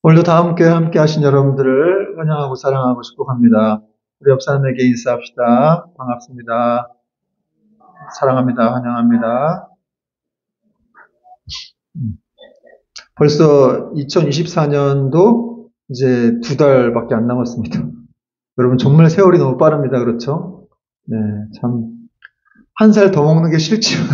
오늘도 다음 교회 함께 하신 여러분들을 환영하고 사랑하고 축복합니다. 우리 옆 사람에게 인사합시다. 반갑습니다. 사랑합니다. 환영합니다. 벌써 2024년도 이제 2달밖에 안 남았습니다. 여러분 정말 세월이 너무 빠릅니다. 그렇죠? 네, 참 한 살 더 먹는 게 싫지만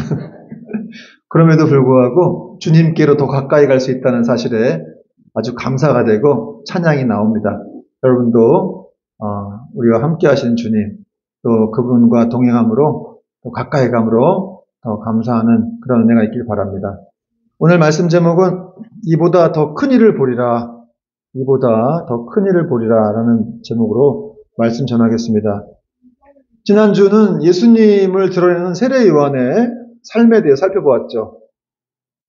그럼에도 불구하고 주님께로 더 가까이 갈 수 있다는 사실에 아주 감사가 되고 찬양이 나옵니다. 여러분도 우리와 함께 하시는 주님, 또 그분과 동행함으로 또 가까이 감으로 더 감사하는 그런 은혜가 있길 바랍니다. 오늘 말씀 제목은 이보다 더 큰 일을 보리라, 이보다 더 큰 일을 보리라 라는 제목으로 말씀 전하겠습니다. 지난주는 예수님을 드러내는 세례 요한의 삶에 대해 살펴보았죠.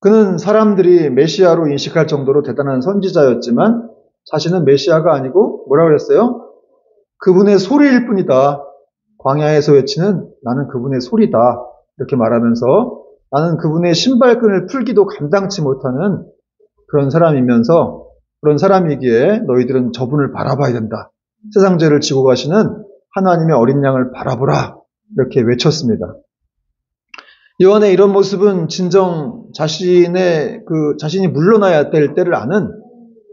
그는 사람들이 메시아로 인식할 정도로 대단한 선지자였지만 자신은 메시아가 아니고 뭐라고 그랬어요? 그분의 소리일 뿐이다. 광야에서 외치는 나는 그분의 소리다. 이렇게 말하면서 나는 그분의 신발끈을 풀기도 감당치 못하는 그런 사람이면서 그런 사람이기에 너희들은 저분을 바라봐야 된다. 세상 죄를 지고 가시는 하나님의 어린 양을 바라보라. 이렇게 외쳤습니다. 요한의 이런 모습은 진정 자신이 물러나야 될 때를 아는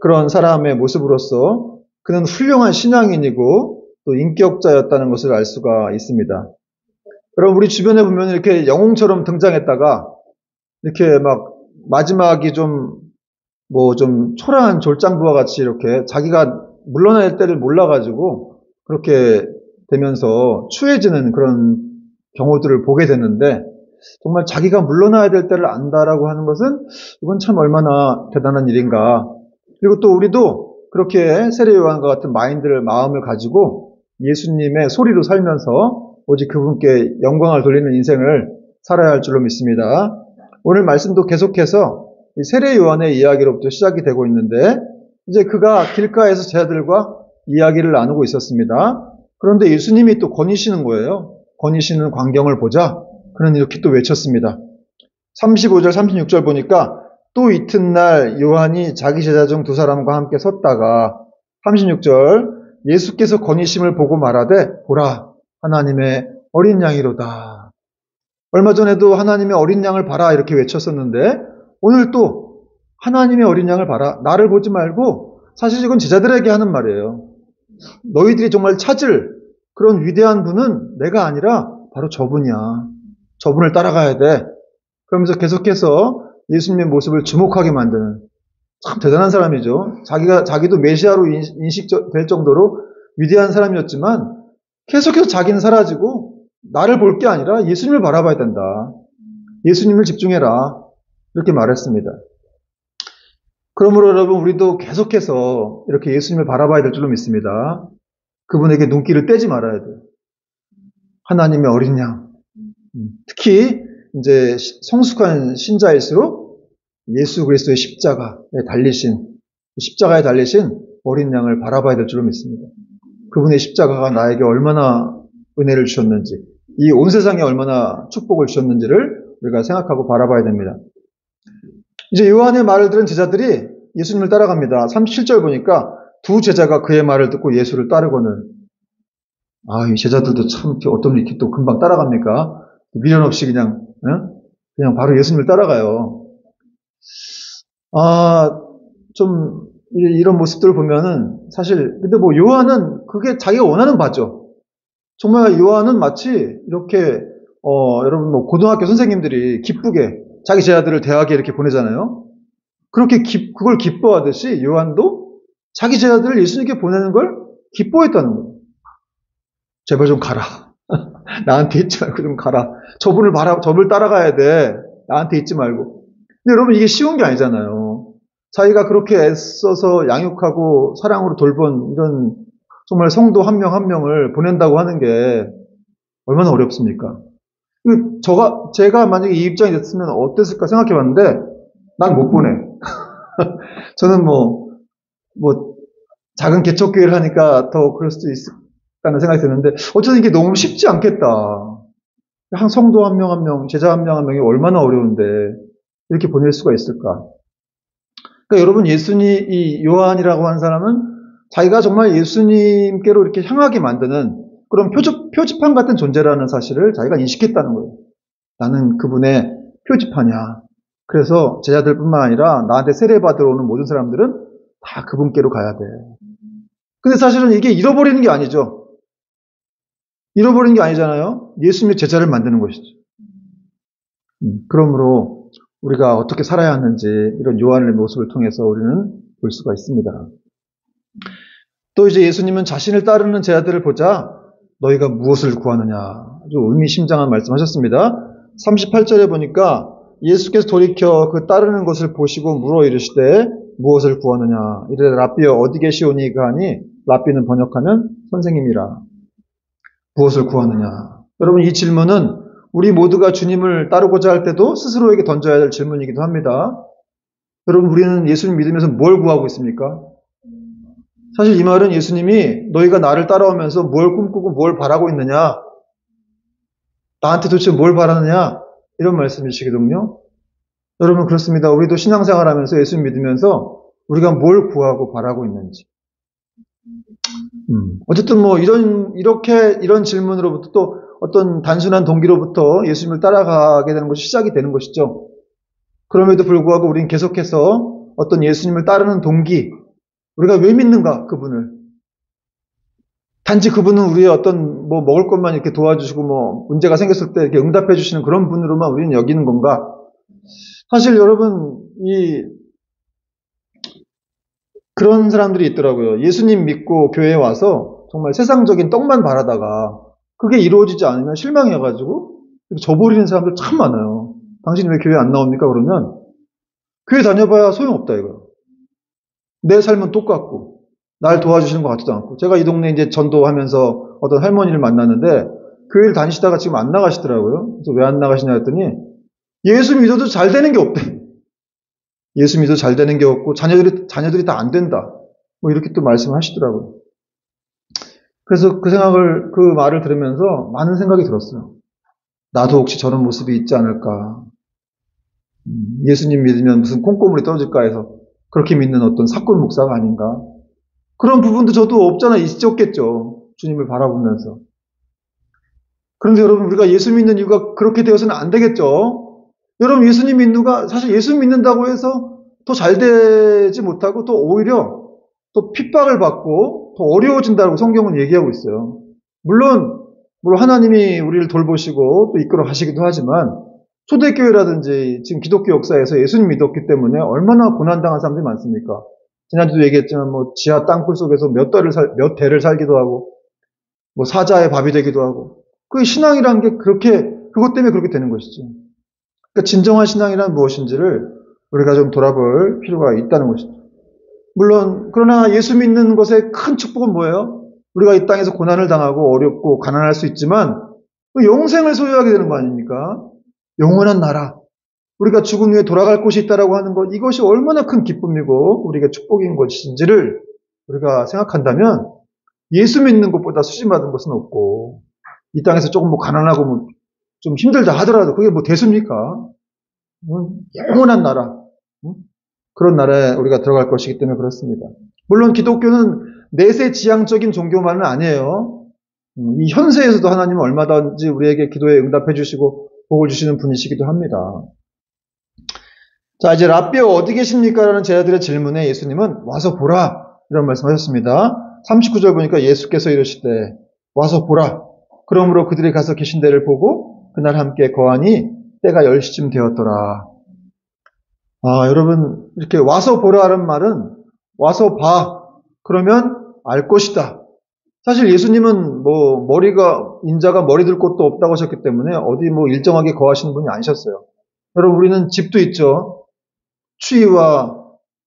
그런 사람의 모습으로서 그는 훌륭한 신앙인이고 또 인격자였다는 것을 알 수가 있습니다. 여러분 우리 주변에 보면 이렇게 영웅처럼 등장했다가 이렇게 막 마지막이 좀 초라한 졸장부와 같이 이렇게 자기가 물러날 때를 몰라가지고 그렇게 되면서 추해지는 그런 경우들을 보게 되는데 정말 자기가 물러나야 될 때를 안다라고 하는 것은 이건 참 얼마나 대단한 일인가. 그리고 또 우리도 그렇게 세례 요한과 같은 마음을 가지고 예수님의 소리로 살면서 오직 그분께 영광을 돌리는 인생을 살아야 할 줄로 믿습니다. 오늘 말씀도 계속해서 이 세례 요한의 이야기로부터 시작이 되고 있는데 이제 그가 길가에서 제자들과 이야기를 나누고 있었습니다. 그런데 예수님이 또 거니시는 거예요. 거니시는 광경을 보자 그는 이렇게 또 외쳤습니다. 35절 36절 보니까 또 이튿날 요한이 자기 제자 중 2사람과 함께 섰다가 36절 예수께서 거니심을 보고 말하되 보라 하나님의 어린 양이로다. 얼마 전에도 하나님의 어린 양을 봐라 이렇게 외쳤었는데 오늘 또 하나님의 어린 양을 봐라. 나를 보지 말고 사실 이건 제자들에게 하는 말이에요. 너희들이 정말 찾을 그런 위대한 분은 내가 아니라 바로 저분이야. 저분을 따라가야 돼. 그러면서 계속해서 예수님의 모습을 주목하게 만드는 참 대단한 사람이죠. 자기도 메시아로 인식될 정도로 위대한 사람이었지만 계속해서 자기는 사라지고 나를 볼 게 아니라 예수님을 바라봐야 된다. 예수님을 집중해라. 이렇게 말했습니다. 그러므로 여러분 우리도 계속해서 이렇게 예수님을 바라봐야 될 줄로 믿습니다. 그분에게 눈길을 떼지 말아야 돼요. 하나님의 어린 양. 특히 이제 성숙한 신자일수록 예수 그리스도의 십자가에 달리신 어린 양을 바라봐야 될 줄로 믿습니다. 그분의 십자가가 나에게 얼마나 은혜를 주셨는지, 이 온 세상에 얼마나 축복을 주셨는지를 우리가 생각하고 바라봐야 됩니다. 이제 요한의 말을 들은 제자들이 예수님을 따라갑니다. 37절 보니까 2 제자가 그의 말을 듣고 예수를 따르고는 이 제자들도 참 어떤 이렇게 또 금방 따라갑니까? 미련 없이 그냥 바로 예수님을 따라가요. 좀 이런 모습들을 보면은 사실 근데 요한은 그게 자기가 원하는 바죠. 정말 요한은 마치 이렇게 여러분 고등학교 선생님들이 기쁘게 자기 제자들을 대학에 이렇게 보내잖아요. 그렇게 그걸 기뻐하듯이 요한도 자기 제자들을 예수님께 보내는 걸 기뻐했다는 거예요. 제발 좀 가라. 나한테 있지 말고 좀 가라. 저분을 따라가야 돼. 나한테 있지 말고. 근데 여러분 이게 쉬운 게 아니잖아요. 자기가 그렇게 애써서 양육하고 사랑으로 돌본 이런 정말 성도 한 명 한 명을 보낸다고 하는 게 얼마나 어렵습니까? 제가 만약에 이 입장이 됐으면 어땠을까 생각해 봤는데 난 못 보내. 저는 작은 개척교회를 하니까 더 그럴 수도 있다는 생각이 드는데 어쨌든 이게 너무 쉽지 않겠다. 한 성도 한 명 한 명, 제자 한 명 한 명이 얼마나 어려운데 이렇게 보낼 수가 있을까? 그러니까 여러분, 이 요한이라고 하는 사람은 자기가 정말 예수님께로 이렇게 향하게 만드는 그런 표지판 같은 존재라는 사실을 자기가 인식했다는 거예요. 나는 그분의 표지판이야. 그래서 제자들뿐만 아니라 나한테 세례받으러 오는 모든 사람들은 다 그분께로 가야 돼. 근데 사실은 이게 잃어버리는 게 아니죠. 잃어버리는 게 아니잖아요. 예수님의 제자를 만드는 것이죠. 그러므로 우리가 어떻게 살아야 하는지 이런 요한의 모습을 통해서 우리는 볼 수가 있습니다. 또 이제 예수님은 자신을 따르는 제자들을 보자 너희가 무엇을 구하느냐 아주 의미심장한 말씀하셨습니다. 38절에 보니까 예수께서 돌이켜 그 따르는 것을 보시고 물어 이르시되 무엇을 구하느냐 이르되 랍비여 어디 계시오니까 하니 랍비는 번역하면 선생님이라. 무엇을 구하느냐. 여러분, 이 질문은 우리 모두가 주님을 따르고자 할 때도 스스로에게 던져야 될 질문이기도 합니다. 여러분, 우리는 예수님 믿으면서 뭘 구하고 있습니까? 사실 이 말은 예수님이 너희가 나를 따라오면서 뭘 꿈꾸고 뭘 바라고 있느냐, 나한테 도대체 뭘 바라느냐, 이런 말씀이시거든요. 여러분, 그렇습니다. 우리도 신앙생활 하면서 예수님 믿으면서 우리가 뭘 구하고 바라고 있는지. 어쨌든 뭐 이런 질문으로부터 또 어떤 단순한 동기로부터 예수님을 따라가게 되는 것이 시작이 되는 것이죠. 그럼에도 불구하고 우리는 계속해서 어떤 예수님을 따르는 동기, 우리가 왜 믿는가, 그분을. 단지 그분은 우리의 어떤 뭐 먹을 것만 이렇게 도와주시고 뭐 문제가 생겼을 때 이렇게 응답해 주시는 그런 분으로만 우리는 여기는 건가? 사실 여러분, 그런 사람들이 있더라고요. 예수님 믿고 교회에 와서 정말 세상적인 떡만 바라다가 그게 이루어지지 않으면 실망해가지고 져버리는 사람들 참 많아요. 당신 왜 교회 안 나옵니까? 그러면 교회 다녀봐야 소용없다 이거요. 내 삶은 똑같고 날 도와주시는 것 같지도 않고. 제가 이 동네 이제 전도하면서 어떤 할머니를 만났는데 교회를 다니시다가 지금 안 나가시더라고요. 그래서 왜 안 나가시냐 했더니 예수 믿어도 잘 되는 게 없대. 예수 믿어도 잘 되는 게 없고 자녀들이 다 안 된다. 뭐 이렇게 또 말씀하시더라고요. 그래서 그 말을 들으면서 많은 생각이 들었어요. 나도 혹시 저런 모습이 있지 않을까. 예수님 믿으면 무슨 콩고물이 떨어질까 해서 그렇게 믿는 어떤 사건 목사가 아닌가. 그런 부분도 저도 있었겠죠. 주님을 바라보면서. 그런데 여러분, 우리가 예수 믿는 이유가 그렇게 되어서는 안 되겠죠. 여러분, 예수님 믿는 이유가 사실 예수 믿는다고 해서 더 잘 되지 못하고 또 오히려 또 핍박을 받고 더 어려워진다고 성경은 얘기하고 있어요. 물론 하나님이 우리를 돌보시고 또 이끌어 가시기도 하지만 초대교회라든지 지금 기독교 역사에서 예수님 믿었기 때문에 얼마나 고난당한 사람들이 많습니까? 지난주도 얘기했지만 뭐 지하 땅굴 속에서 몇 대를 살기도 하고 뭐 사자의 밥이 되기도 하고 그 신앙이라는 게 그것 때문에 그렇게 되는 것이죠. 그러니까 진정한 신앙이란 무엇인지를 우리가 좀 돌아볼 필요가 있다는 것이죠. 물론 그러나 예수 믿는 것의 큰 축복은 뭐예요? 우리가 이 땅에서 고난을 당하고 어렵고 가난할 수 있지만 영생을 소유하게 되는 거 아닙니까? 영원한 나라. 우리가 죽음 후에 돌아갈 곳이 있다라고 하는 것, 이것이 얼마나 큰 기쁨이고 우리가 축복인 것인지를 우리가 생각한다면 예수 믿는 것보다 수신받은 것은 없고 이 땅에서 조금 뭐 가난하고 뭐 좀 힘들다 하더라도 그게 뭐 대수입니까? 영원한 나라. 그런 나라에 우리가 들어갈 것이기 때문에 그렇습니다. 물론 기독교는 내세 지향적인 종교만은 아니에요. 이 현세에서도 하나님은 얼마든지 우리에게 기도에 응답해 주시고 복을 주시는 분이시기도 합니다. 자, 이제 랍비여 어디 계십니까? 라는 제자들의 질문에 예수님은 와서 보라 이런 말씀하셨습니다. 39절 보니까 예수께서 이르시되 와서 보라. 그러므로 그들이 가서 계신 데를 보고 그날 함께 거하니 때가 10시쯤 되었더라. 여러분, 이렇게 와서 보라는 말은 와서 봐. 그러면 알 것이다. 사실 예수님은 인자가 머리 들 곳도 없다고 하셨기 때문에 어디 일정하게 거하시는 분이 아니셨어요. 여러분, 우리는 집도 있죠. 추위와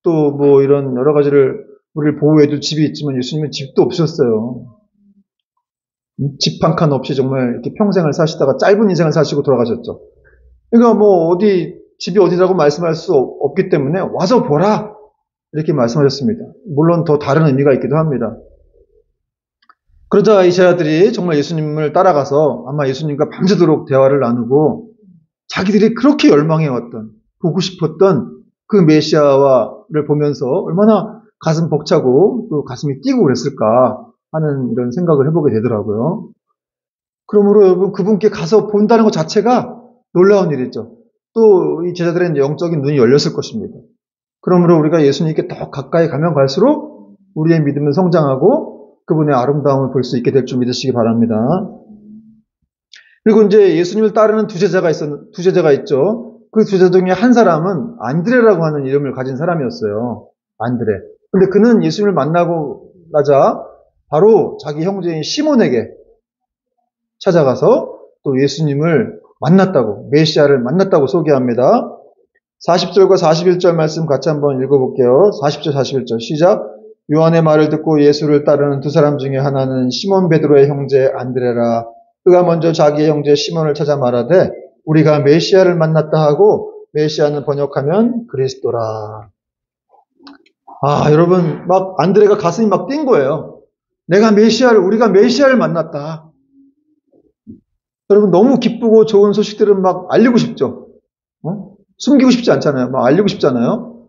또 이런 여러 가지를 우리를 보호해줄 집이 있지만 예수님은 집도 없으셨어요. 집 한 칸 없이 정말 이렇게 평생을 사시다가 짧은 인생을 사시고 돌아가셨죠. 그러니까 집이 어디라고 말씀할 수 없기 때문에 와서 보라 이렇게 말씀하셨습니다. 물론 더 다른 의미가 있기도 합니다. 그러자 이 제자들이 정말 예수님을 따라가서 아마 예수님과 밤새도록 대화를 나누고 자기들이 그렇게 열망해왔던 보고 싶었던 그 메시아를 보면서 얼마나 가슴 벅차고 또 가슴이 뛰고 그랬을까 하는 이런 생각을 해보게 되더라고요. 그러므로 여러분 그분께 가서 본다는 것 자체가 놀라운 일이죠. 또 이 제자들의 영적인 눈이 열렸을 것입니다. 그러므로 우리가 예수님께 더 가까이 가면 갈수록 우리의 믿음은 성장하고 그분의 아름다움을 볼 수 있게 될 줄 믿으시기 바랍니다. 그리고 이제 예수님을 따르는 두 제자가 있죠. 그 두 제자 중에 한 사람은 안드레라고 하는 이름을 가진 사람이었어요. 안드레. 근데 그는 예수님을 만나고 나자 바로 자기 형제인 시몬에게 찾아가서 또 예수님을 만났다고, 메시아를 만났다고 소개합니다. 40절과 41절 말씀 같이 한번 읽어볼게요. 40절, 41절 시작. 요한의 말을 듣고 예수를 따르는 두 사람 중에 하나는 시몬 베드로의 형제 안드레라. 그가 먼저 자기의 형제 시몬을 찾아 말하되 우리가 메시아를 만났다 하고, 메시아는 번역하면 그리스도라. 여러분 막 안드레가 가슴이 막 뛴 거예요. 우리가 메시아를 만났다. 여러분 너무 기쁘고 좋은 소식들은 막 알리고 싶죠. 숨기고 싶지 않잖아요. 막 알리고 싶잖아요.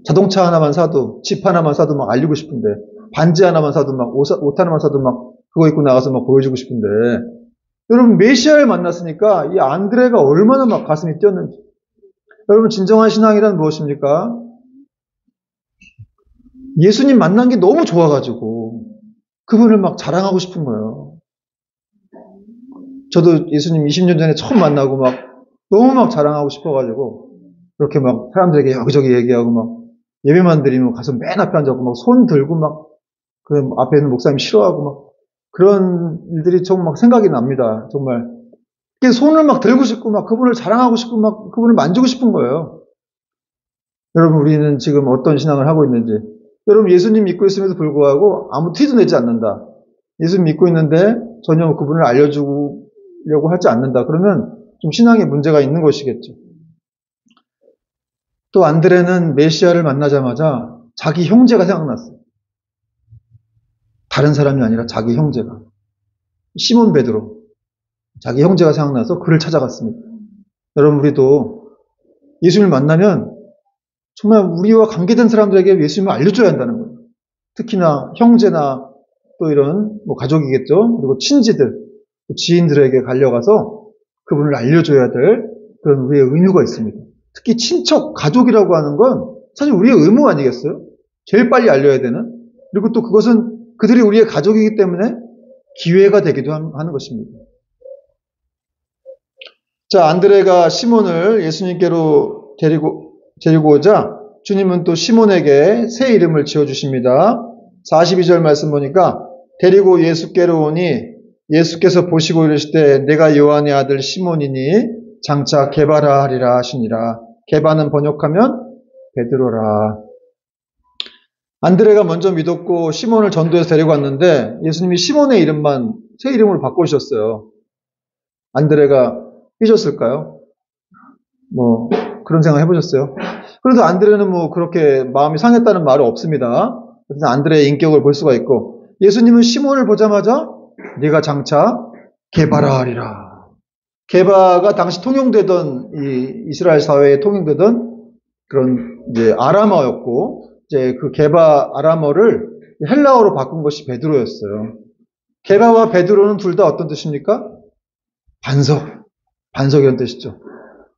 자동차 하나만 사도, 집 하나만 사도 막 알리고 싶은데, 반지 하나만 사도 막 옷 하나만 사도 막 그거 입고 나가서 막 보여주고 싶은데, 여러분 메시아를 만났으니까 이 안드레가 얼마나 막 가슴이 뛰었는지. 여러분 진정한 신앙이란 무엇입니까? 예수님 만난 게 너무 좋아가지고 그분을 막 자랑하고 싶은 거예요. 저도 예수님 20년 전에 처음 만나고 막 너무 막 자랑하고 싶어가지고 그렇게 막 사람들에게 여기저기 얘기하고 막 예배만 드리면 가서 맨 앞에 앉아서 막 손 들고 막 그 앞에 있는 목사님 싫어하고 막 그런 일들이 좀 막 생각이 납니다. 정말. 손을 막 들고 싶고 막 그분을 자랑하고 싶고 막 그분을 만지고 싶은 거예요. 여러분 우리는 지금 어떤 신앙을 하고 있는지. 여러분 예수님 믿고 있음에도 불구하고 아무 티도 내지 않는다. 예수님 믿고 있는데 전혀 그분을 알려주려고 하지 않는다. 그러면 좀 신앙에 문제가 있는 것이겠죠. 또 안드레는 메시아를 만나자마자 자기 형제가 생각났어요. 다른 사람이 아니라 자기 형제가. 시몬 베드로. 자기 형제가 생각나서 그를 찾아갔습니다. 여러분 우리도 예수님을 만나면 정말 우리와 관계된 사람들에게 예수님을 알려줘야 한다는 거예요. 특히나 형제나 또 이런 가족이겠죠. 그리고 친지들, 지인들에게 달려가서 그분을 알려줘야 될 그런 우리의 의무가 있습니다. 특히 친척, 가족이라고 하는 건 사실 우리의 의무 아니겠어요? 제일 빨리 알려야 되는. 그리고 또 그것은 그들이 우리의 가족이기 때문에 기회가 되기도 하는 것입니다. 자, 안드레가 시몬을 예수님께로 데리고 오자 주님은 또 시몬에게 새 이름을 지어주십니다. 42절 말씀 보니까 데리고 예수께로 오니 예수께서 보시고 이르시되 내가 요한의 아들 시몬이니 장차 게바라 하리라 하시니라. 게바는 번역하면 베드로라. 안드레가 먼저 믿었고 시몬을 전도해서 데리고 왔는데 예수님이 시몬의 이름만 새 이름으로 바꾸셨어요. 안드레가 삐졌을까요? 그런 생각 해보셨어요? 그래도 안드레는 그렇게 마음이 상했다는 말은 없습니다. 그래서 안드레의 인격을 볼 수가 있고, 예수님은 시몬을 보자마자 네가 장차 게바라 하리라. 게바가 당시 통용되던 이 이스라엘 사회에 통용되던 그런 이제 아람어였고, 이제 그 게바 아람어를 헬라어로 바꾼 것이 베드로였어요. 게바와 베드로는 둘 다 어떤 뜻입니까? 반석이라는 뜻이죠.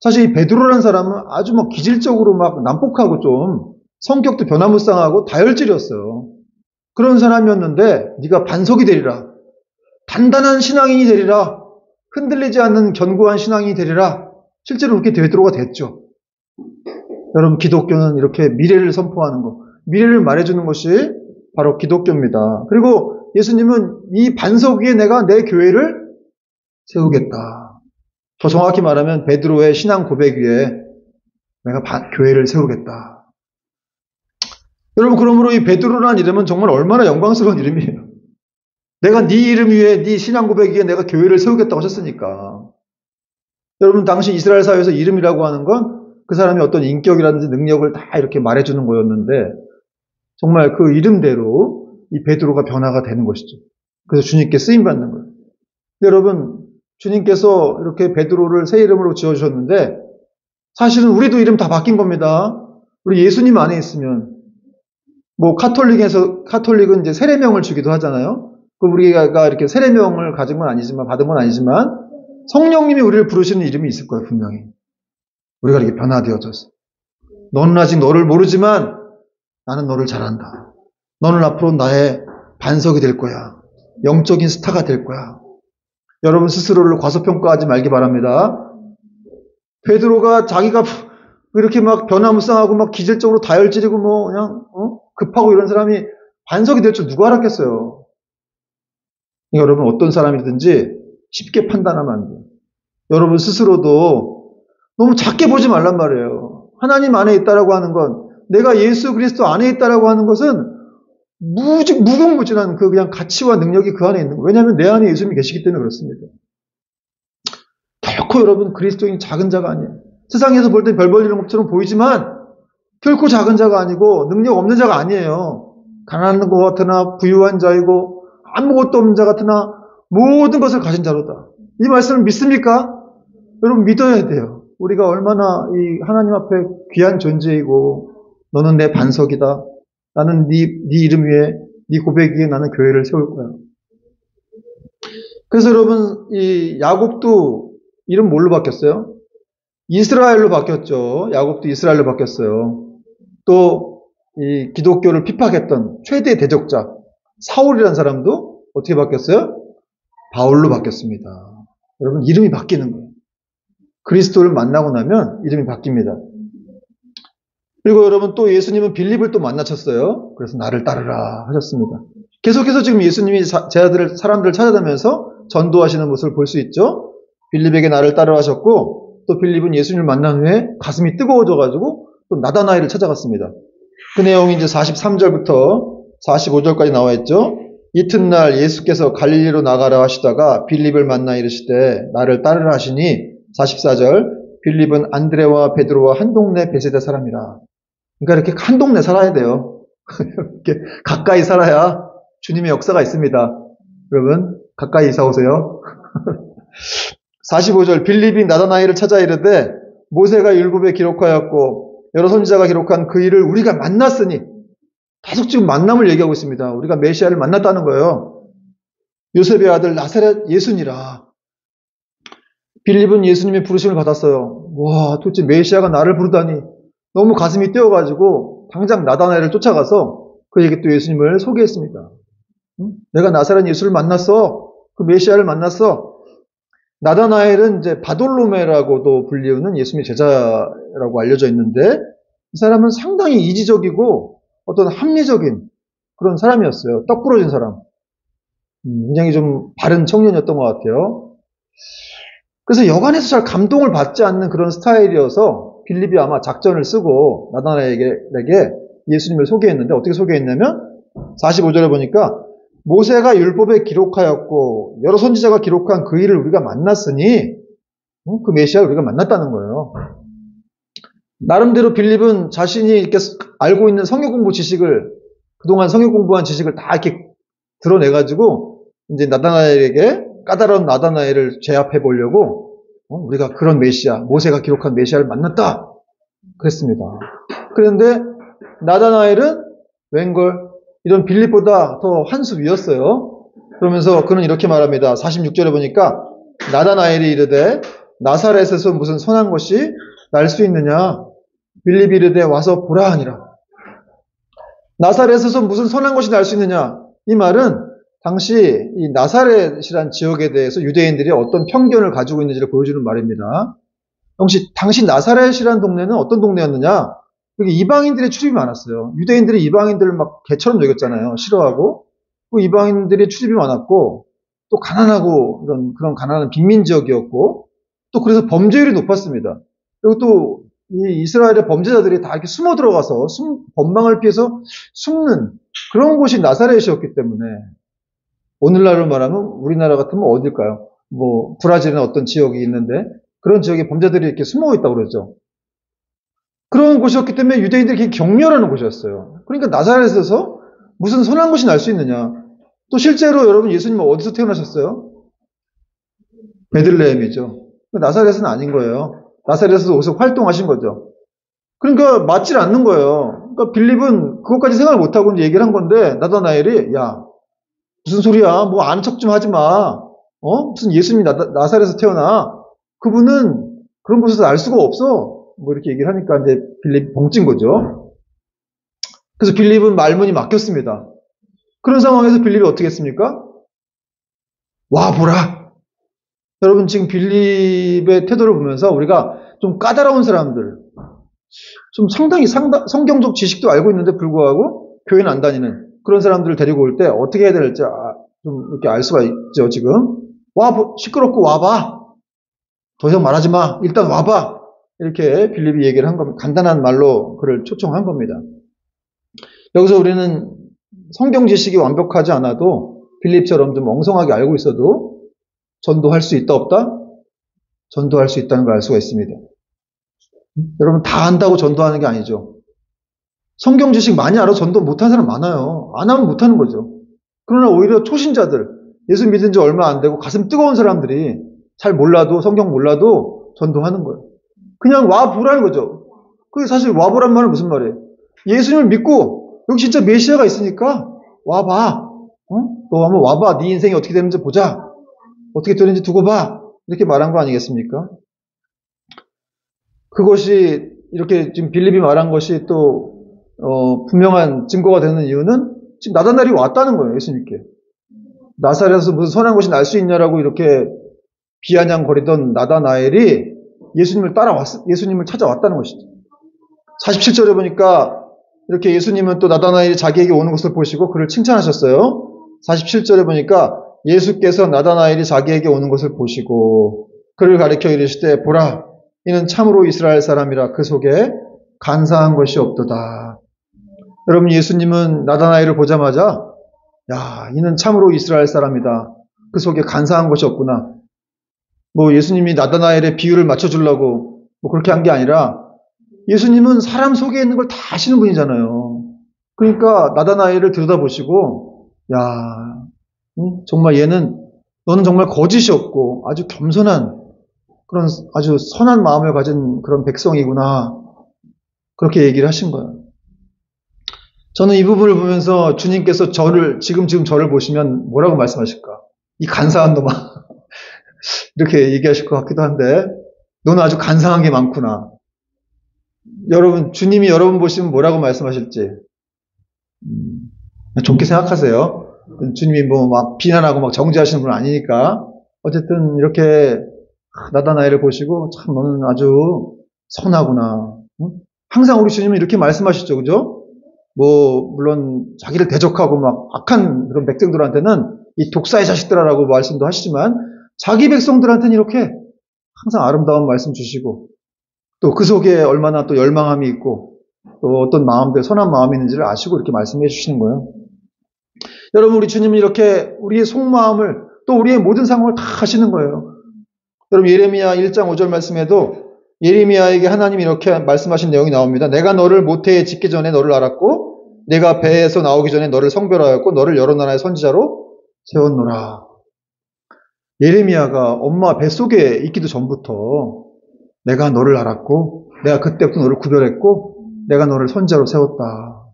사실 이 베드로라는 사람은 아주 기질적으로 난폭하고 좀 성격도 변화무쌍하고 다혈질이었어요. 그런 사람이었는데 네가 반석이 되리라. 단단한 신앙인이 되리라. 흔들리지 않는 견고한 신앙인이 되리라. 실제로 그렇게 베드로가 됐죠. 여러분 기독교는 이렇게 미래를 선포하는 것, 미래를 말해주는 것이 바로 기독교입니다. 그리고 예수님은 이 반석 위에 내가 내 교회를 세우겠다. 더 정확히 말하면 베드로의 신앙 고백 위에 내가 교회를 세우겠다. 여러분 그러므로 이 베드로라는 이름은 정말 얼마나 영광스러운 이름이에요. 내가 네 이름 위에 네 신앙 고백 위에 내가 교회를 세우겠다고 하셨으니까. 여러분 당시 이스라엘 사회에서 이름이라고 하는 건 그 사람의 어떤 인격이라든지 능력을 다 이렇게 말해주는 거였는데 정말 그 이름대로 이 베드로가 변화가 되는 것이죠. 그래서 주님께 쓰임받는 거예요. 여러분 주님께서 이렇게 베드로를 새 이름으로 지어주셨는데 사실은 우리도 이름 다 바뀐 겁니다. 우리 예수님 안에 있으면. 뭐, 카톨릭은 이제 세례명을 주기도 하잖아요. 그 우리가 이렇게 세례명을 가진 건 아니지만, 받은 건 아니지만, 성령님이 우리를 부르시는 이름이 있을 거예요, 분명히. 우리가 이렇게 변화되어져서. 너는 아직 너를 모르지만, 나는 너를 잘 안다. 너는 앞으로 나의 반석이 될 거야. 영적인 스타가 될 거야. 여러분 스스로를 과소평가하지 말기 바랍니다. 베드로가 자기가 이렇게 막 변화무쌍하고 막 기질적으로 다혈질이고 뭐 그냥 급하고 이런 사람이 반석이 될 줄 누가 알았겠어요. 여러분 어떤 사람이든지 쉽게 판단하면 안 돼요. 여러분 스스로도 너무 작게 보지 말란 말이에요. 하나님 안에 있다라고 하는 건, 내가 예수 그리스도 안에 있다라고 하는 것은 무궁무진한 그 그냥 가치와 능력이 그 안에 있는 거예요. 왜냐하면 내 안에 예수님이 계시기 때문에 그렇습니다. 결코 여러분 그리스도인 작은 자가 아니에요. 세상에서 볼 때 별 볼 일은 것처럼 보이지만 결코 작은 자가 아니고 능력 없는 자가 아니에요. 가난한 것 같으나 부유한 자이고 아무것도 없는 자 같으나 모든 것을 가진 자로다. 이 말씀을 믿습니까? 여러분 믿어야 돼요. 우리가 얼마나 이 하나님 앞에 귀한 존재이고 너는 내 반석이다. 나는 네 이름 위에, 네 고백 위에 나는 교회를 세울 거야. 그래서 여러분 이 야곱도 이름 뭘로 바뀌었어요? 이스라엘로 바뀌었죠. 야곱도 이스라엘로 바뀌었어요. 또 이 기독교를 핍박했던 최대 대적자 사울이라는 사람도 어떻게 바뀌었어요? 바울로 바뀌었습니다. 여러분 이름이 바뀌는 거예요. 그리스도를 만나고 나면 이름이 바뀝니다. 그리고 여러분 또 예수님은 빌립을 또 만나셨어요. 그래서 나를 따르라 하셨습니다. 계속해서 지금 예수님이 사람들을 찾아다니면서 전도하시는 모습을 볼 수 있죠. 빌립에게 나를 따르라 하셨고 또 빌립은 예수님을 만난 후에 가슴이 뜨거워져가지고 또 나다나엘을 찾아갔습니다. 그 내용이 이제 43절부터 45절까지 나와 있죠. 이튿날 예수께서 갈릴리로 나가라 하시다가 빌립을 만나 이르시되 나를 따르라 하시니 44절 빌립은 안드레와 베드로와 한 동네 베세다 사람이라. 그러니까 이렇게 한 동네 살아야 돼요. 이렇게 가까이 살아야 주님의 역사가 있습니다. 여러분 가까이 이사 오세요. 45절 빌립이 나다나엘을 찾아 이르되 모세가 율법에 기록하였고 여러 선지자가 기록한 그 일을 우리가 만났으니, 계속 지금 만남을 얘기하고 있습니다. 우리가 메시아를 만났다는 거예요. 요셉의 아들 나사렛 예수니라. 빌립은 예수님의 부르심을 받았어요. 와, 도대체 메시아가 나를 부르다니 너무 가슴이 뛰어가지고 당장 나다나엘을 쫓아가서 그에게 또 예수님을 소개했습니다. 내가 나사렛 예수를 만났어. 그 메시아를 만났어. 나다나엘은 이제 바돌로메라고도 불리우는 예수님의 제자라고 알려져 있는데 이 사람은 상당히 이지적이고 어떤 합리적인 그런 사람이었어요. 떡 부러진 사람. 굉장히 좀 바른 청년이었던 것 같아요. 그래서 여간에서 잘 감동을 받지 않는 그런 스타일이어서 빌립이 아마 작전을 쓰고 나다나엘에게 예수님을 소개했는데 어떻게 소개했냐면 45절에 보니까 모세가 율법에 기록하였고 여러 선지자가 기록한 그 일을 우리가 만났으니 그 메시아를 우리가 만났다는 거예요. 나름대로 빌립은 자신이 이렇게 알고 있는 성경 공부 지식을, 그동안 성경 공부한 지식을 다 이렇게 드러내가지고 이제 나다나엘에게 까다로운 나다나엘을 제압해 보려고 우리가 그런 메시아, 모세가 기록한 메시아를 만났다 그랬습니다. 그런데 나다나엘은 웬걸 이런 빌립보다 더 한 수 위였어요. 그러면서 그는 이렇게 말합니다. 46절에 보니까 나다나엘이 이르되 나사렛에서 무슨 선한 것이 날 수 있느냐? 빌립이 이르되 와서 보라 하니라. 나사렛에서 무슨 선한 것이 날 수 있느냐? 이 말은 당시 이 나사렛이란 지역에 대해서 유대인들이 어떤 편견을 가지고 있는지를 보여주는 말입니다. 혹시 당시 나사렛이란 동네는 어떤 동네였느냐? 여기 이방인들의 출입이 많았어요. 유대인들이 이방인들을 막 개처럼 여겼잖아요. 싫어하고. 그 이방인들의 출입이 많았고, 또 가난하고, 그런 가난한 빈민 지역이었고, 또 그래서 범죄율이 높았습니다. 그리고 또 이 이스라엘의 범죄자들이 다 이렇게 숨어 들어가서 법망을 피해서 숨는 그런 곳이 나사렛이었기 때문에 오늘날로 말하면 우리나라 같으면 어딜까요? 뭐 브라질이나 어떤 지역이 있는데 그런 지역에 범죄들이 이렇게 숨어 있다고 그러죠. 그런 곳이었기 때문에 유대인들이 격렬하는 곳이었어요. 그러니까 나사렛에서 무슨 선한 것이 날 수 있느냐. 또 실제로 여러분 예수님은 어디서 태어나셨어요? 베들레헴이죠. 나사렛은 아닌 거예요. 나사렛에서 오셔서 활동하신 거죠. 그러니까 맞질 않는 거예요. 그러니까 빌립은 그것까지 생각을 못하고 이제 얘기를 한 건데, 나다나엘이, 야, 무슨 소리야? 뭐 아는 척 좀 하지 마. 무슨 예수님이 나사렛에서 태어나. 그분은 그런 곳에서 알 수가 없어. 뭐 이렇게 얘기를 하니까 이제 빌립이 벙찐 거죠. 그래서 빌립은 말문이 막혔습니다. 그런 상황에서 빌립이 어떻게 했습니까? 와, 보라. 여러분 지금 빌립의 태도를 보면서 우리가 좀 까다로운 사람들, 좀 상당히 성경적 지식도 알고 있는데 불구하고 교회는 안 다니는 그런 사람들을 데리고 올 때 어떻게 해야 될지 좀 이렇게 알 수가 있죠, 지금. 시끄럽고 와봐. 더 이상 말하지 마. 일단 와봐. 이렇게 빌립이 얘기를 한 겁니다. 간단한 말로 그를 초청한 겁니다. 여기서 우리는 성경 지식이 완벽하지 않아도 빌립처럼 좀 엉성하게 알고 있어도 전도할 수 있다 없다? 전도할 수 있다는 걸 알 수가 있습니다. 여러분 다 안다고 전도하는 게 아니죠. 성경 지식 많이 알아 전도 못하는 사람 많아요. 안 하면 못하는 거죠. 그러나 오히려 초신자들, 예수 믿은 지 얼마 안 되고 가슴 뜨거운 사람들이 잘 몰라도 성경 몰라도 전도하는 거예요. 그냥 와보라는 거죠. 그게 사실 와보란 말은 무슨 말이에요? 예수님을 믿고 여기 진짜 메시아가 있으니까 와봐. 너 한번 와봐. 네 인생이 어떻게 되는지 보자. 어떻게 되는지 두고 봐. 이렇게 말한 거 아니겠습니까? 그것이 이렇게 지금 빌립이 말한 것이 또 분명한 증거가 되는 이유는 지금 나다나엘이 왔다는 거예요. 예수님께. 나사렛에서 무슨 선한 것이 날 수 있냐라고 이렇게 비아냥거리던 나다나엘이 예수님을 찾아왔다는 것이죠. 47절에 보니까 이렇게 예수님은 또 나다나엘이 자기에게 오는 것을 보시고 그를 칭찬하셨어요. 47절에 보니까 예수께서 나다나엘이 자기에게 오는 것을 보시고 그를 가리켜 이르시되 보라 이는 참으로 이스라엘 사람이라 그 속에 간사한 것이 없도다. 여러분 예수님은 나다나엘을 보자마자 야 이는 참으로 이스라엘 사람이다. 그 속에 간사한 것이 없구나. 뭐 예수님이 나다나엘의 비유를 맞춰주려고 뭐 그렇게 한 게 아니라 예수님은 사람 속에 있는 걸 다 아시는 분이잖아요. 그러니까 나다나엘을 들여다보시고 야 정말 너는 정말 거짓이 없고 아주 겸손한 그런 아주 선한 마음을 가진 그런 백성이구나. 그렇게 얘기를 하신 거예요. 저는 이 부분을 보면서 주님께서 지금 저를 보시면 뭐라고 말씀하실까? 이 간사한 놈아. 이렇게 얘기하실 것 같기도 한데, 너는 아주 간사한 게 많구나. 여러분, 주님이 여러분 보시면 뭐라고 말씀하실지, 좋게 생각하세요. 주님이 뭐 막 비난하고 막 정죄하시는 분은 아니니까. 어쨌든 이렇게 나다나엘을 보시고, 참 너는 아주 선하구나. 항상 우리 주님은 이렇게 말씀하시죠. 그죠? 뭐, 물론 자기를 대적하고 막 악한 그런 백성들한테는 이 독사의 자식들아라고 말씀도 하시지만 자기 백성들한테는 이렇게 항상 아름다운 말씀 주시고 또 그 속에 얼마나 또 열망함이 있고 또 어떤 마음들, 선한 마음이 있는지를 아시고 이렇게 말씀해 주시는 거예요. 여러분, 우리 주님은 이렇게 우리의 속마음을 또 우리의 모든 상황을 다 아시는 거예요. 여러분, 예레미야 1장 5절 말씀에도 예레미야에게 하나님이 이렇게 말씀하신 내용이 나옵니다. 내가 너를 모태에 짓기 전에 너를 알았고 내가 배에서 나오기 전에 너를 성별하였고 너를 여러 나라의 선지자로 세웠노라. 예레미야가 엄마 뱃속에 있기도 전부터 내가 너를 알았고 내가 그때부터 너를 구별했고 내가 너를 선지자로 세웠다.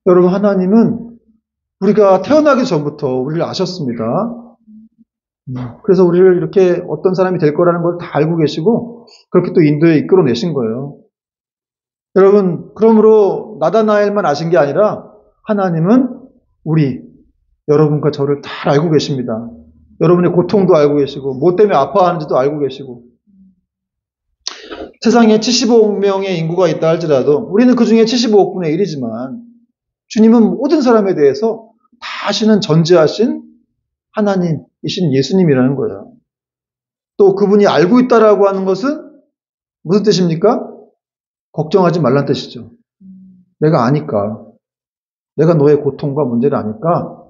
여러분 하나님은 우리가 태어나기 전부터 우리를 아셨습니다. 그래서 우리를 이렇게 어떤 사람이 될 거라는 걸 다 알고 계시고 그렇게 또 인도에 이끌어내신 거예요. 여러분 그러므로 나다나엘만 아신 게 아니라 하나님은 여러분과 저를 다 알고 계십니다. 여러분의 고통도 알고 계시고 뭐 때문에 아파하는지도 알고 계시고 세상에 75억 명의 인구가 있다 할지라도 우리는 그 중에 75억 분의 1이지만 주님은 모든 사람에 대해서 다 아시는 전지하신 하나님이신 예수님이라는 거예요. 또 그분이 알고 있다라고 하는 것은 무슨 뜻입니까? 걱정하지 말란 뜻이죠. 내가 아니까. 내가 너의 고통과 문제를 아니까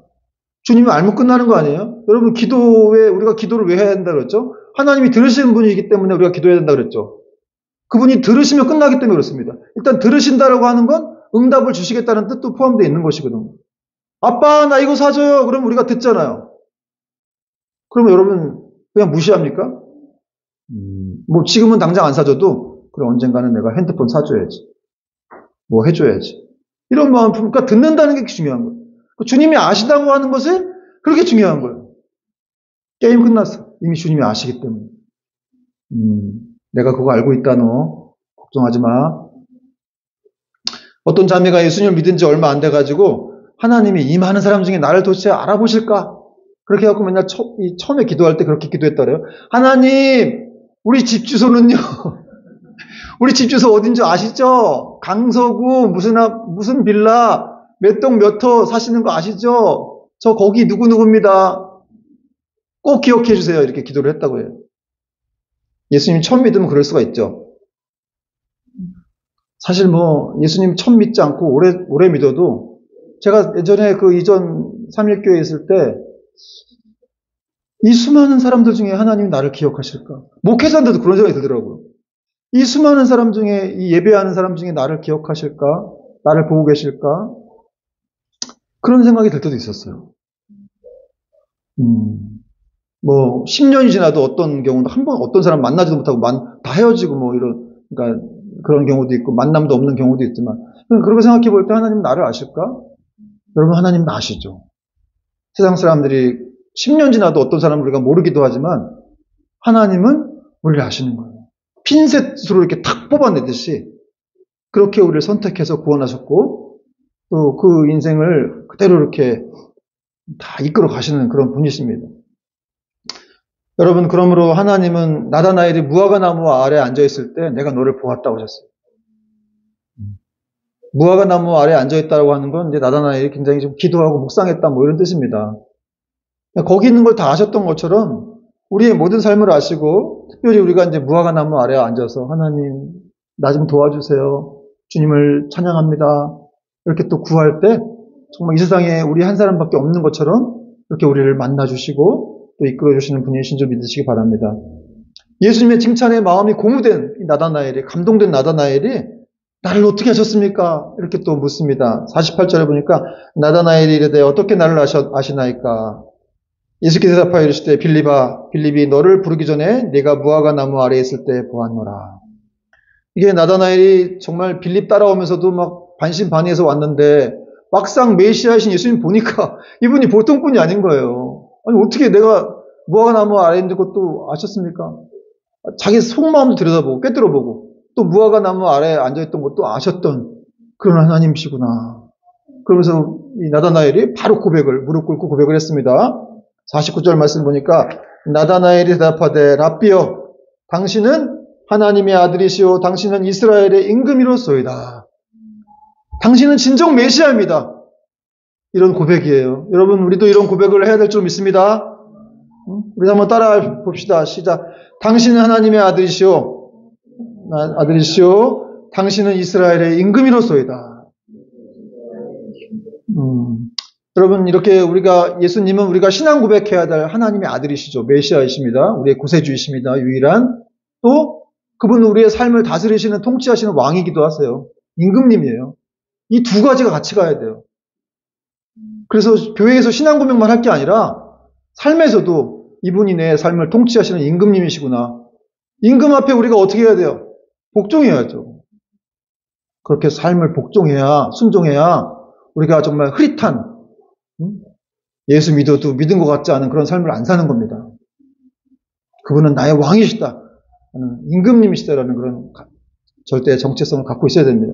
주님이 알면 끝나는 거 아니에요? 여러분 우리가 기도를 왜 해야 된다 그랬죠? 하나님이 들으시는 분이기 때문에 우리가 기도해야 된다 그랬죠. 그분이 들으시면 끝나기 때문에 그렇습니다. 일단 들으신다라고 하는 건 응답을 주시겠다는 뜻도 포함되어 있는 것이거든요. 아빠 나 이거 사줘요. 그럼 우리가 듣잖아요. 그러면 여러분 그냥 무시합니까? 뭐 지금은 당장 안 사줘도 그래 언젠가는 내가 핸드폰 사줘야지. 뭐 해줘야지. 이런 마음, 그러니까 듣는다는 게 중요한 거예요. 주님이 아시다고 하는 것이 그렇게 중요한 거예요. 게임 끝났어. 이미 주님이 아시기 때문에. 내가 그거 알고 있다 너. 걱정하지 마. 어떤 자매가 예수님을 믿은 지 얼마 안 돼가지고 하나님이 이 많은 사람 중에 나를 도대체 알아보실까? 그렇게 해갖고 맨날 처음에 기도할 때 그렇게 기도했더래요. 하나님, 우리 집 주소는요. 우리 집 주소 어딘지 아시죠? 강서구 무슨 빌라 몇 동 몇 호 사시는 거 아시죠? 저 거기 누구누구입니다. 꼭 기억해 주세요. 이렇게 기도를 했다고 해요. 예수님 처음 믿으면 그럴 수가 있죠. 사실 뭐 예수님 처음 믿지 않고 오래 믿어도 제가 예전에 그 이전 삼일교회에 있을 때 이 수많은 사람들 중에 하나님이 나를 기억하실까? 목회자인데도 그런 생각이 들더라고요. 이 수많은 사람 중에 이 예배하는 사람 중에 나를 기억하실까? 나를 보고 계실까? 그런 생각이 들 때도 있었어요. 뭐 10년이 지나도 어떤 경우도 한 번 어떤 사람 만나지도 못하고 다 헤어지고 뭐 이런 그러니까 그런 경우도 있고 만남도 없는 경우도 있지만 그렇게 생각해 볼 때 하나님 나를 아실까? 여러분 하나님은 아시죠. 세상 사람들이 10년 지나도 어떤 사람을 우리가 모르기도 하지만 하나님은 우리를 아시는 거예요. 핀셋으로 이렇게 탁 뽑아내듯이 그렇게 우리를 선택해서 구원하셨고 또 그 인생을 그대로 이렇게 다 이끌어 가시는 그런 분이십니다. 여러분 그러므로 하나님은 나다나엘이 무화과 나무 아래 앉아있을 때 내가 너를 보았다고 하셨어요. 무화과 나무 아래 앉아있다고 하는 건 이제 나다나엘이 굉장히 좀 기도하고 묵상했다 뭐 이런 뜻입니다. 거기 있는 걸 다 아셨던 것처럼 우리의 모든 삶을 아시고 특별히 우리가 이제 무화과 나무 아래에 앉아서 하나님 나 좀 도와주세요. 주님을 찬양합니다. 이렇게 또 구할 때 정말 이 세상에 우리 한 사람밖에 없는 것처럼 이렇게 우리를 만나주시고 또 이끌어주시는 분이신 줄 믿으시기 바랍니다. 예수님의 칭찬에 마음이 고무된 나다나엘이 감동된 나다나엘이 나를 어떻게 하셨습니까? 이렇게 또 묻습니다. 48절에 보니까 나다나엘이 이르되 어떻게 나를 아시나이까? 예수께서 대답하여 이르시되 빌립이 너를 부르기 전에 네가 무화과 나무 아래에 있을 때 보았노라. 이게 나다나엘이 정말 빌립 따라오면서도 막 반신반의해서 왔는데 막상 메시아이신 예수님 보니까 이분이 보통 분이 아닌 거예요. 아니 어떻게 내가 무화과 나무 아래에 있는 것도 아셨습니까? 자기 속마음도 들여다보고 꿰뚫어보고 또 무화과 나무 아래에 앉아있던 것도 아셨던 그런 하나님이시구나. 그러면서 이 나다나엘이 바로 무릎 꿇고 고백을 했습니다. 49절 말씀 보니까 나다나엘이 대답하되 랍비여 당신은 하나님의 아들이시오 당신은 이스라엘의 임금이로소이다. 당신은 진정 메시아입니다. 이런 고백이에요. 여러분 우리도 이런 고백을 해야 될 줄 믿습니다. 우리 한번 따라 봅시다. 시작. 당신은 하나님의 아들이시오 당신은 이스라엘의 임금이로소이다. 여러분 이렇게 예수님은 우리가 신앙 고백해야 될 하나님의 아들이시죠. 메시아이십니다. 우리의 구세주이십니다. 유일한 또 그분은 우리의 삶을 다스리시는 통치하시는 왕이기도 하세요. 임금님이에요. 이 두 가지가 같이 가야 돼요. 그래서 교회에서 신앙 고백만 할 게 아니라 삶에서도 이분이 내 삶을 통치하시는 임금님이시구나. 임금 앞에 우리가 어떻게 해야 돼요? 복종해야죠. 그렇게 삶을 복종해야 순종해야 우리가 정말 흐릿한 예수 믿어도 믿은 것 같지 않은 그런 삶을 안 사는 겁니다. 그분은 나의 왕이시다. 임금님이시다라는 그런 절대의 정체성을 갖고 있어야 됩니다.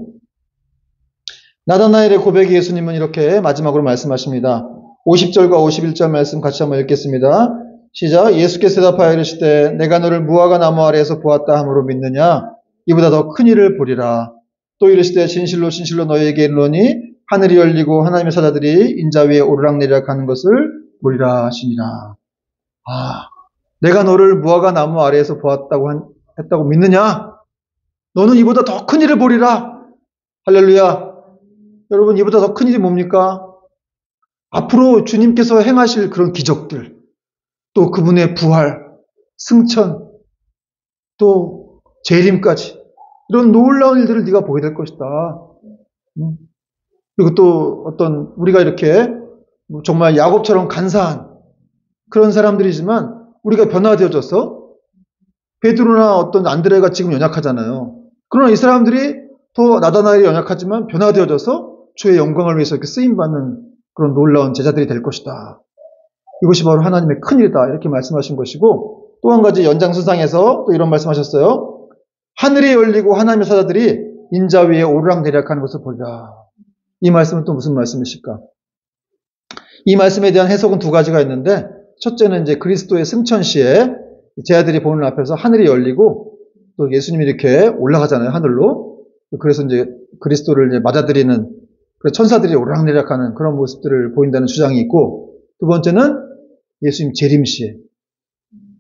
나다나엘의 고백에 예수님은 이렇게 마지막으로 말씀하십니다. 50절과 51절 말씀 같이 한번 읽겠습니다. 시작. 예수께서 대답하여 이르시되 내가 너를 무화과 나무 아래에서 보았다 함으로 믿느냐? 이보다 더 큰 일을 보리라. 또 이르시되 진실로 진실로 너희에게 이르노니 하늘이 열리고 하나님의 사자들이 인자 위에 오르락내리락 하는 것을 보리라 하시니라. 내가 너를 무화과 나무 아래에서 했다고 믿느냐? 너는 이보다 더 큰 일을 보리라. 할렐루야. 여러분 이보다 더 큰 일이 뭡니까? 앞으로 주님께서 행하실 그런 기적들, 또 그분의 부활, 승천, 또 재림까지 이런 놀라운 일들을 네가 보게 될 것이다. 그리고 또 우리가 이렇게 정말 야곱처럼 간사한 그런 사람들이지만 우리가 변화되어져서 베드로나 어떤 안드레가 지금 연약하잖아요. 그러나 이 사람들이 더 나다나엘이 연약하지만 변화되어져서 주의 영광을 위해서 이렇게 쓰임받는 그런 놀라운 제자들이 될 것이다. 이것이 바로 하나님의 큰일이다. 이렇게 말씀하신 것이고, 또 한 가지 연장선상에서 또 이런 말씀하셨어요. 하늘이 열리고 하나님의 사자들이 인자 위에 오르락내리락하는 것을 보리라. 이 말씀은 또 무슨 말씀이실까? 이 말씀에 대한 해석은 두 가지가 있는데, 첫째는 이제 그리스도의 승천시에 제자들이 보는 앞에서 하늘이 열리고 또 예수님이 이렇게 올라가잖아요, 하늘로. 그래서 이제 그리스도를 이제 맞아들이는 천사들이 오르락내리락하는 그런 모습들을 보인다는 주장이 있고, 두 번째는 예수님 재림시에,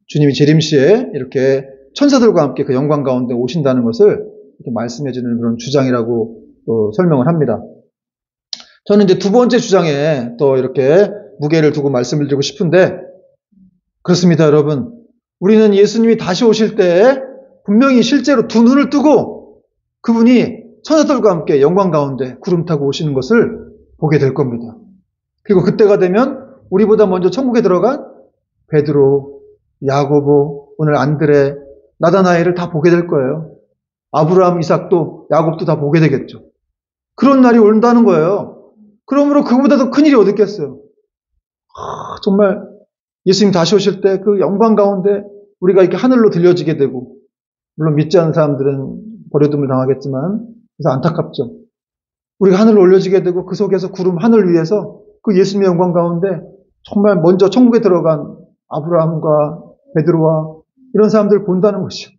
주님이 재림시에 이렇게 천사들과 함께 그 영광 가운데 오신다는 것을 이렇게 말씀해주는 그런 주장이라고 또 설명을 합니다. 저는 이제 두 번째 주장에 또 이렇게 무게를 두고 말씀을 드리고 싶은데, 그렇습니다, 여러분. 우리는 예수님이 다시 오실 때 분명히 실제로 두 눈을 뜨고 그분이 천사들과 함께 영광 가운데 구름 타고 오시는 것을 보게 될 겁니다. 그리고 그때가 되면 우리보다 먼저 천국에 들어간 베드로, 야고보, 오늘 안드레, 나다나엘을 다 보게 될 거예요. 아브라함, 이삭도, 야곱도 다 보게 되겠죠. 그런 날이 온다는 거예요. 그러므로 그보다 더 큰일이 어디 있겠어요. 정말 예수님 다시 오실 때 그 영광 가운데 우리가 이렇게 하늘로 들려지게 되고, 물론 믿지 않는 사람들은 버려둠을 당하겠지만, 그래서 안타깝죠. 우리가 하늘로 올려지게 되고 그 속에서 구름 하늘 위에서 그 예수님의 영광 가운데 정말 먼저 천국에 들어간 아브라함과 베드로와 이런 사람들을 본다는 것이요.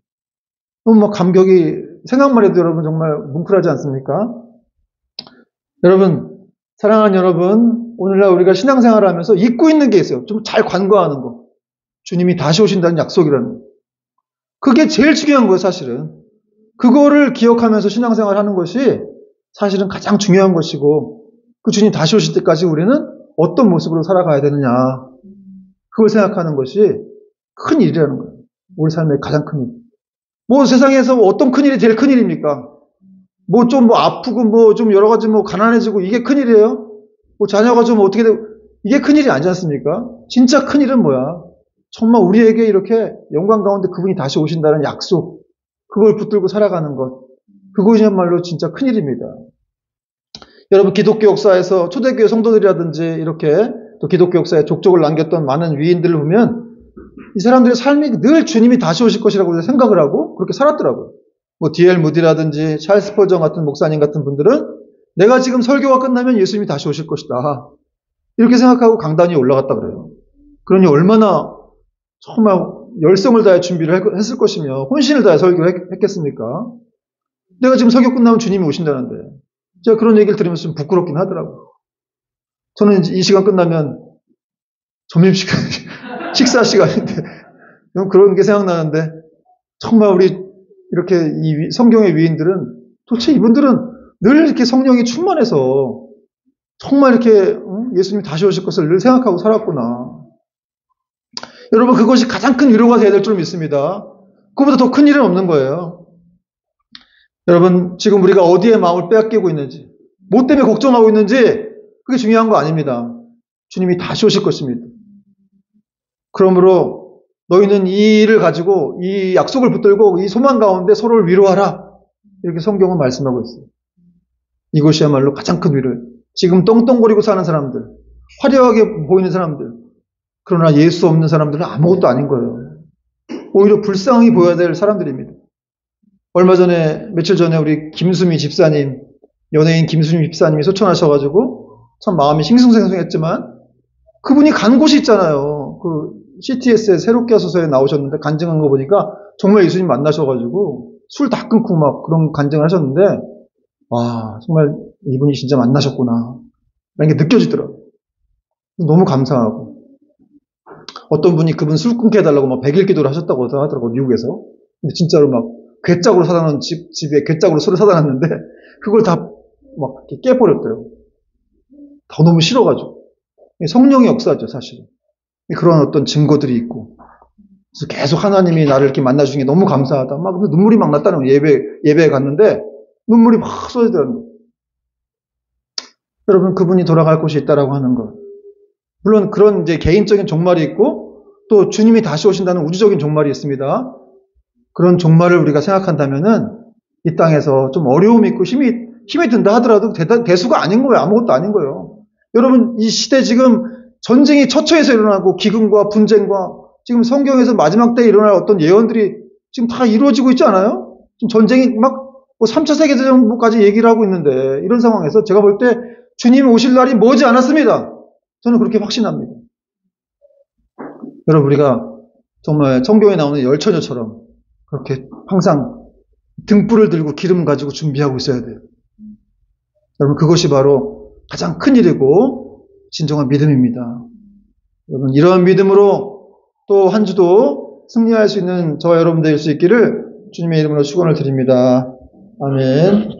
너무 막 감격이, 생각만 해도 여러분 정말 뭉클하지 않습니까? 여러분, 사랑하는 여러분, 오늘날 우리가 신앙생활을 하면서 잊고 있는 게 있어요. 좀 잘 간과하는 거. 주님이 다시 오신다는 약속이라는 거. 그게 제일 중요한 거예요, 사실은. 그거를 기억하면서 신앙생활을 하는 것이 사실은 가장 중요한 것이고, 그 주님 다시 오실 때까지 우리는 어떤 모습으로 살아가야 되느냐, 그걸 생각하는 것이 큰 일이라는 거예요. 우리 삶의 가장 큰 일. 뭐 세상에서 어떤 큰 일이 제일 큰 일입니까? 뭐 좀 아프고 뭐 좀 여러 가지 뭐 가난해지고 이게 큰 일이에요? 뭐 자녀가 좀 어떻게 되고 이게 큰 일이 아니지 않습니까? 진짜 큰 일은 뭐야? 정말 우리에게 이렇게 영광 가운데 그분이 다시 오신다는 약속, 그걸 붙들고 살아가는 것, 그것이야말로 진짜 큰 일입니다. 여러분, 기독교 역사에서 초대교회 성도들이라든지 이렇게 또 기독교 역사에 족적을 남겼던 많은 위인들을 보면 이 사람들의 삶이 늘 주님이 다시 오실 것이라고 생각을 하고 그렇게 살았더라고요. 뭐 D.L. 무디라든지 찰스 스퍼전 같은 목사님 같은 분들은 내가 지금 설교가 끝나면 예수님이 다시 오실 것이다, 이렇게 생각하고 강단 위에 올라갔다 그래요. 그러니 얼마나 정말 열성을 다해 준비를 했을 것이며 혼신을 다해 설교를 했겠습니까? 내가 지금 설교 끝나면 주님이 오신다는데. 제가 그런 얘기를 들으면서 좀 부끄럽긴 하더라고요. 저는 이제 이 시간 끝나면 점심시간, 식사 시간인데 그런 게 생각나는데, 정말 우리 이렇게 이 성경의 위인들은 도대체 이분들은 늘 이렇게 성령이 충만해서 정말 이렇게 예수님이 다시 오실 것을 늘 생각하고 살았구나. 여러분, 그것이 가장 큰 위로가 되어야 될 줄 믿습니다. 그보다 더 큰 일은 없는 거예요. 여러분, 지금 우리가 어디에 마음을 빼앗기고 있는지, 뭐 때문에 걱정하고 있는지, 그게 중요한 거 아닙니다. 주님이 다시 오실 것입니다. 그러므로 너희는 이 일을 가지고 이 약속을 붙들고 이 소망 가운데 서로를 위로하라, 이렇게 성경은 말씀하고 있어요. 이것이야말로 가장 큰 위로예요. 지금 떵떵거리고 사는 사람들, 화려하게 보이는 사람들, 그러나 예수 없는 사람들은 아무것도 아닌 거예요. 오히려 불쌍히 보여야 될 사람들입니다. 얼마 전에, 며칠 전에 우리 김수미 집사님, 연예인 김수미 집사님이 소천하셔가지고 참 마음이 싱숭생숭했지만, 그분이 간 곳이 있잖아요. 그 CTS에 새롭게 하소서에 나오셨는데 간증한 거 보니까 정말 예수님 만나셔가지고 술 다 끊고 막 그런 간증을 하셨는데, 와, 정말 이분이 진짜 만나셨구나, 라는 게 느껴지더라고요. 너무 감사하고. 어떤 분이 그분 술 끊게 해달라고 막 100일 기도를 하셨다고 하더라고요, 미국에서. 근데 진짜로 막 괴짝으로 사다 놓은 집에 괴짝으로 술을 사다 놨는데 그걸 다 막 깨버렸대요. 다 너무 싫어가지고. 성령의 역사죠, 사실은. 그런 어떤 증거들이 있고. 그래서 계속 하나님이 나를 이렇게 만나주신 게 너무 감사하다. 막 눈물이 막 났다는 거예요. 예배에 갔는데 눈물이 막 쏟아지더라는 거예요. 여러분, 그분이 돌아갈 곳이 있다라고 하는 것. 물론 그런 이제 개인적인 종말이 있고 또 주님이 다시 오신다는 우주적인 종말이 있습니다. 그런 종말을 우리가 생각한다면은 이 땅에서 좀 어려움이 있고 힘이 든다 하더라도 대수가 아닌 거예요. 아무것도 아닌 거예요. 여러분, 이 시대 지금 전쟁이 처처해서 일어나고 기근과 분쟁과 지금 성경에서 마지막 때에 일어날 어떤 예언들이 지금 다 이루어지고 있지 않아요? 지금 전쟁이 막 3차 세계대전까지 얘기를 하고 있는데 이런 상황에서 제가 볼 때 주님 오실 날이 머지 않았습니다. 저는 그렇게 확신합니다. 여러분, 우리가 정말 성경에 나오는 열처녀처럼 그렇게 항상 등불을 들고 기름 가지고 준비하고 있어야 돼요. 여러분, 그것이 바로 가장 큰 일이고 진정한 믿음입니다. 여러분, 이러한 믿음으로 또 한 주도 승리할 수 있는 저와 여러분 될 수 있기를 주님의 이름으로 축원을 드립니다. 아멘.